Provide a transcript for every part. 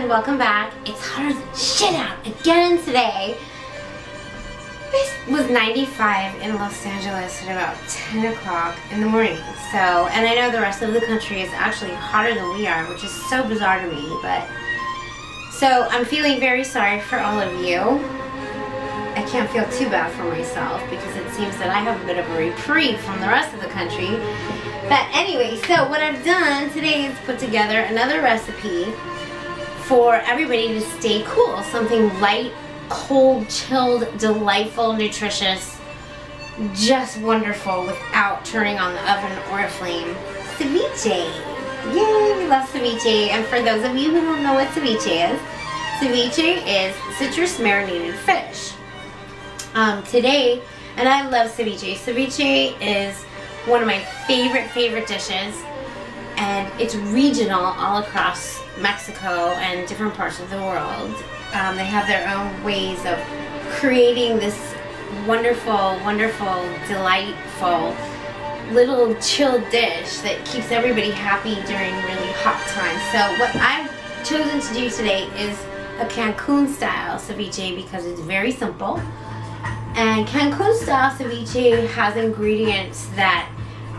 everyone, welcome back. It's hotter than shit out again today. It was 95 in Los Angeles at about 10 o'clock in the morning. So, and I know the rest of the country is actually hotter than we are, which is so bizarre to me, but so I'm feeling very sorry for all of you. I can't feel too bad for myself because it seems that I have a bit of a reprieve from the rest of the country. But anyway, so what I've done today is put together another recipe for everybody to stay cool. Something light, cold, chilled, delightful, nutritious, just wonderful without turning on the oven or a flame. Ceviche. Yay, we love ceviche. And for those of you who don't know what ceviche is citrus marinated fish. Today, and I love ceviche. Ceviche is one of my favorite dishes, and it's regional all across Mexico and different parts of the world. They have their own ways of creating this wonderful, delightful little chilled dish that keeps everybody happy during really hot times. So what I've chosen to do today is a Cancun style ceviche because it's very simple. And Cancun style ceviche has ingredients that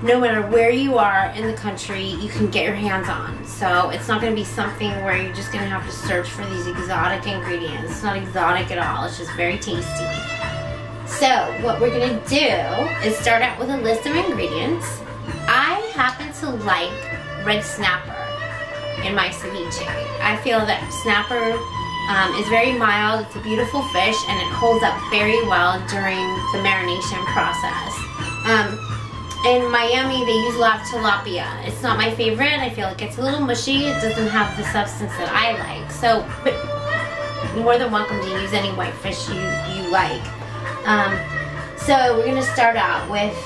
no matter where you are in the country, you can get your hands on. So it's not going to be something where you're just going to have to search for these exotic ingredients. It's not exotic at all. It's just very tasty. So what we're going to do is start out with a list of ingredients. I happen to like red snapper in my ceviche. I feel that snapper is very mild. It's a beautiful fish and it holds up very well during the marination process. In Miami, they use tilapia. It's not my favorite. I feel it gets a little mushy. It doesn't have the substance that I like. So, but you're more than welcome to use any white fish you like. So we're gonna start out with,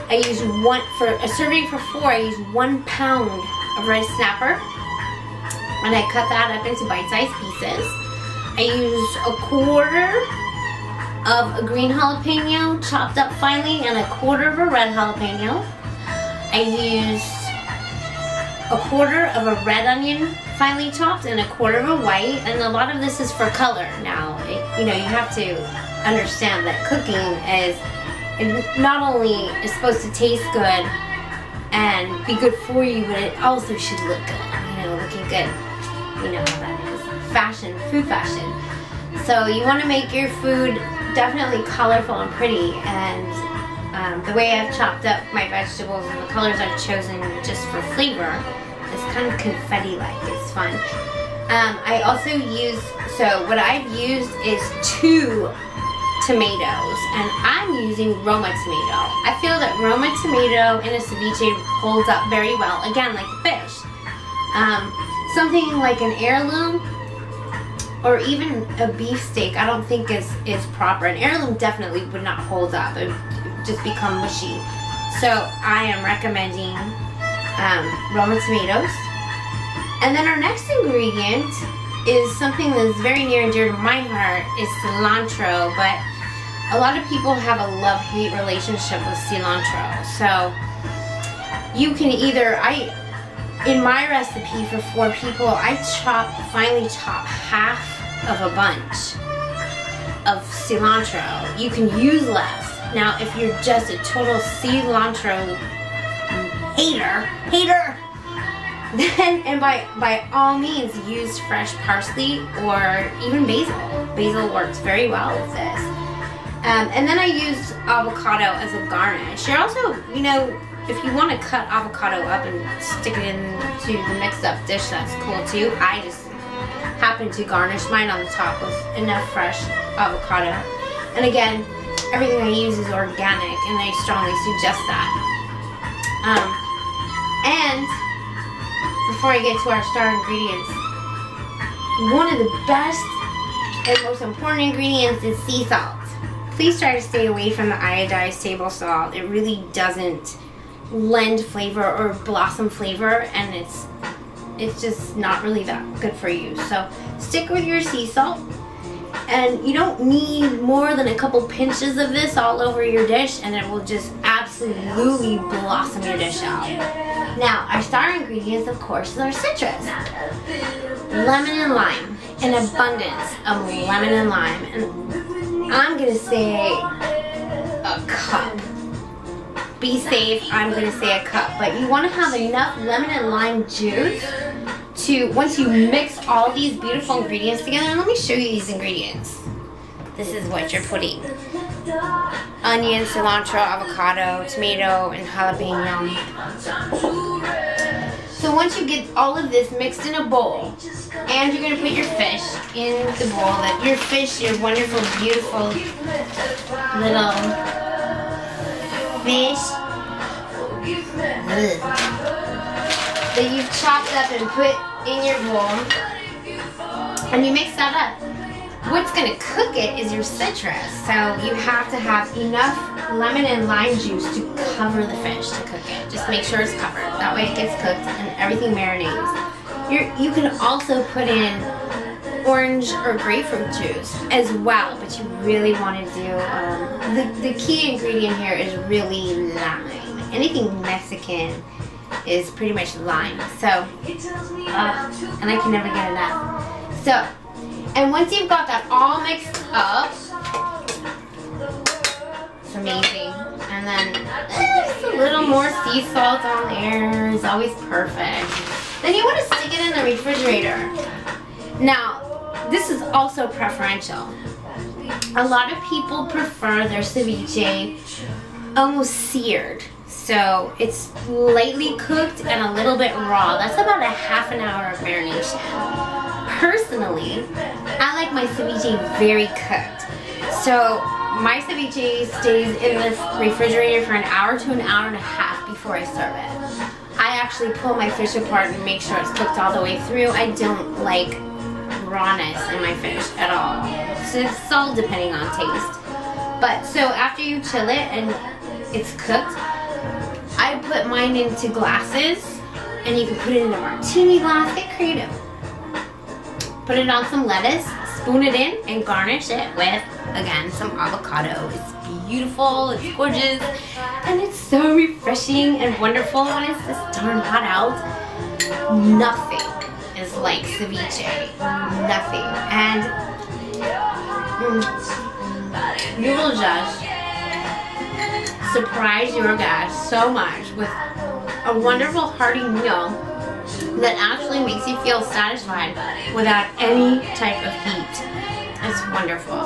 I use for a serving for 4, I use 1 pound of red snapper. And I cut that up into bite-sized pieces. I use a quarter of a green jalapeno chopped up finely and a quarter of a red jalapeno. I used a quarter of a red onion finely chopped and a quarter of a white, and a lot of this is for color. Now, you have to understand that cooking it not only is supposed to taste good and be good for you, but it also should look good. Looking good. You know how that is. Fashion, food fashion. So you want to make your food definitely colorful and pretty, and the way I've chopped up my vegetables and the colors I've chosen just for flavor is kind of confetti-like. It's fun. I also use, so what I've used is 2 tomatoes, and I'm using Roma tomato. I feel that Roma tomato in a ceviche holds up very well, again, like the fish. Something like an heirloom or even a beefsteak, I don't think is proper. An heirloom definitely would not hold up. It would just become mushy. So I am recommending Roma tomatoes. And then our next ingredient is something that's very near and dear to my heart, is cilantro. But a lot of people have a love-hate relationship with cilantro. So you can either, in my recipe for 4 people, I finely chop half of a bunch of cilantro. You can use less. Now, if you're just a total cilantro hater, then, and by all means, use fresh parsley or even basil. Basil works very well with this. And then I used avocado as a garnish. You're also, if you want to cut avocado up and stick it into the mixed up dish, that's cool too. I just happen to garnish mine on the top with enough fresh avocado. And again, everything I use is organic, and I strongly suggest that. And before I get to our star ingredients, one of the best and most important ingredients is sea salt. Please try to stay away from the iodized table salt. It really doesn't lend flavor or blossom flavor, and it's just not really that good for you. So stick with your sea salt, and you don't need more than a couple pinches of this all over your dish, and it will just absolutely absolutely blossom your dish out. Now, our star ingredients, of course, is our citrus. Lemon and lime. An abundance of lemon and lime. And I'm going to say a cup. Be safe, I'm going to say a cup. But you want to have enough lemon and lime juice to, once you mix all these beautiful ingredients together, and let me show you these ingredients. This is what you're putting. Onion, cilantro, avocado, tomato, and jalapeno. So once you get all of this mixed in a bowl, and you're going to put your fish in the bowl, your fish, your wonderful, beautiful little fish that you've chopped up and put in your bowl, and you mix that up. What's going to cook it is your citrus, so you have to have enough lemon and lime juice to cover the fish to cook it. Just make sure it's covered. That way it gets cooked and everything marinates. You can also put in orange or grapefruit juice as well, but you really want to do, the key ingredient here is really lime. Anything Mexican is pretty much lime, so, and I can never get enough. So, and once you've got that all mixed up, it's amazing. And then just a little more sea salt on there is always perfect. Then you want to stick it in the refrigerator. Now, this is also preferential. A lot of people prefer their ceviche almost seared. So it's lightly cooked and a little bit raw. That's about a half an hour of marination. Personally, I like my ceviche very cooked. So my ceviche stays in the refrigerator for an hour to an hour and a half before I serve it. I actually pull my fish apart and make sure it's cooked all the way through. I don't like rawness in my fish at all. So it's all depending on taste. But so after you chill it and it's cooked, I put mine into glasses, and you can put it in a martini glass. Get creative. Put it on some lettuce, spoon it in, and garnish it with, again, some avocado. It's beautiful, it's gorgeous, and it's so refreshing and wonderful when it's this darn hot out. Nothing is like ceviche. Nothing. And you will just surprise your guests so much with a wonderful hearty meal that actually makes you feel satisfied without any type of heat. It's wonderful.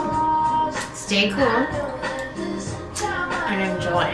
Stay cool and enjoy.